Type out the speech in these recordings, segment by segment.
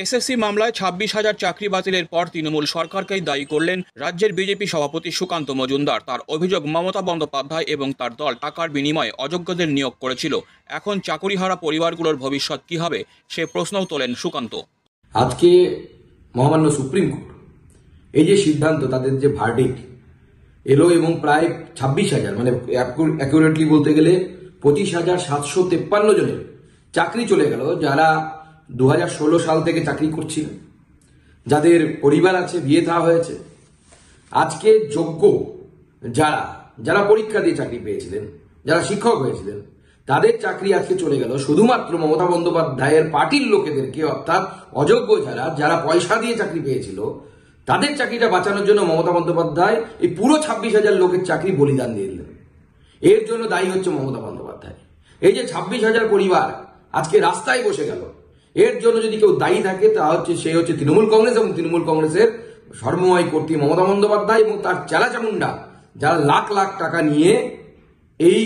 SSC মামলায় ২৬,০০০ চাকরি বাতিলের পর তৃণমূল সরকারকেই দায়ী করলেন রাজ্যের বিজেপি সভাপতি সুকান্ত মজুমদার। তার অভিযোগ, মমতা বন্দ্যোপাধ্যায় এবং তার দল টাকার বিনিময়ে অযোগ্যদের নিয়োগ করেছিল। এখন চাকুরিহারা পরিবারগুলোর ভবিষ্যৎ কি হবে, সে প্রশ্নও তোলেন সুকান্ত। আজকে মহামান্য সুপ্রিম কোর্ট এই যে সিদ্ধান্ত, তাদের যে ভার্ডিক্ট এলো এবং প্রায় ২৬,০০০ মানে অ্যাকুরেটলি বলতে গেলে ২৫,৭৫৩ জনের চাকরি চলে গেল, যারা ২০১৬ সাল থেকে চাকরি করছিলেন, যাদের পরিবার আছে, বিয়ে থা হয়েছে। আজকে যোগ্য যারা যারা পরীক্ষা দিয়ে চাকরি পেয়েছিলেন, যারা শিক্ষক হয়েছিলেন, তাদের চাকরি আজকে চলে গেল শুধুমাত্র মমতা বন্দ্যোপাধ্যায়ের পার্টির লোকেদেরকে, অর্থাৎ অযোগ্য যারা যারা পয়সা দিয়ে চাকরি পেয়েছিল, তাদের চাকরিটা বাঁচানোর জন্য মমতা বন্দ্যোপাধ্যায় এই পুরো ২৬,০০০ লোকের চাকরি বলিদান দিয়ে দিলেন। এর জন্য দায়ী হচ্ছে মমতা বন্দ্যোপাধ্যায়। এই যে ২৬,০০০ পরিবার আজকে রাস্তায় বসে গেল, এর জন্য যদি কেউ দায়ী থাকে তা হচ্ছে সে হচ্ছে তৃণমূল কংগ্রেস এবং তৃণমূল কংগ্রেসের সর্বময় কর্ত্রী মমতা বন্দ্যোপাধ্যায় এবং তার চেলাচামুন্ডা, যারা লাখ লাখ টাকা নিয়ে এই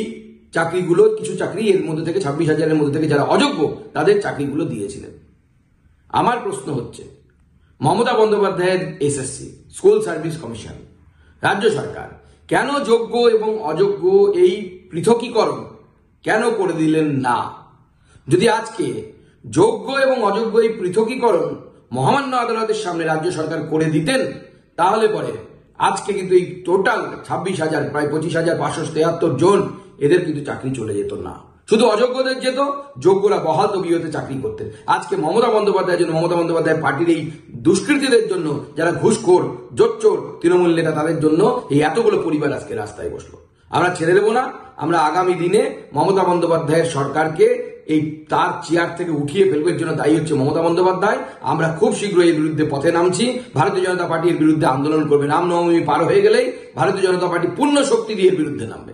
চাকরিগুলো, কিছু চাকরি এর মধ্যে থেকে ২৬,০০০-এর মধ্যে থেকে যারা অযোগ্য তাদের চাকরিগুলো দিয়েছিলেন। আমার প্রশ্ন হচ্ছে, মমতা বন্দ্যোপাধ্যায়ের এসএসসি স্কুল সার্ভিস কমিশন, রাজ্য সরকার কেন যোগ্য এবং অযোগ্য এই পৃথকীকরণ কেন করে দিলেন না? যদি আজকে যোগ্য এবং অযোগ্য এই পৃথকীকরণ মহামান্য আদালতের সামনে রাজ্য সরকার করে দিতেন, তাহলে পরে আজকে কিন্তু এই টোটাল ২৬,০০০, প্রায় ২৫,৫৭৩ জন, এদের কিন্তু চাকরি চলে যেত না। শুধু অযোগ্যদের যেত, যোগ্যরা বহাল তবিয়তে চাকরি করতেন। আজকে মমতা বন্দ্যোপাধ্যায়ের জন্য, মমতা বন্দ্যোপাধ্যায় পার্টির এই দুষ্কৃতীদের জন্য, যারা ঘুষখোর জোচ্চোর তৃণমূল নেতা, তাদের জন্য এই এতগুলো পরিবার আজকে রাস্তায় বসলো। আমরা ছেড়ে দেবো না। আমরা আগামী দিনে মমতা বন্দ্যোপাধ্যায়ের সরকারকে এই তার চেয়ার থেকে উঠিয়ে ফেলবো। এর জন্য দায়ী হচ্ছে মমতা বন্দ্যোপাধ্যায়। আমরা খুব শীঘ্রই এর বিরুদ্ধে পথে নামছি। ভারতীয় জনতা পার্টি এর বিরুদ্ধে আন্দোলন করবে। রামনবমী পার হয়ে গেলেই ভারতীয় জনতা পার্টি পূর্ণ শক্তি দিয়ে এর বিরুদ্ধে নামবে।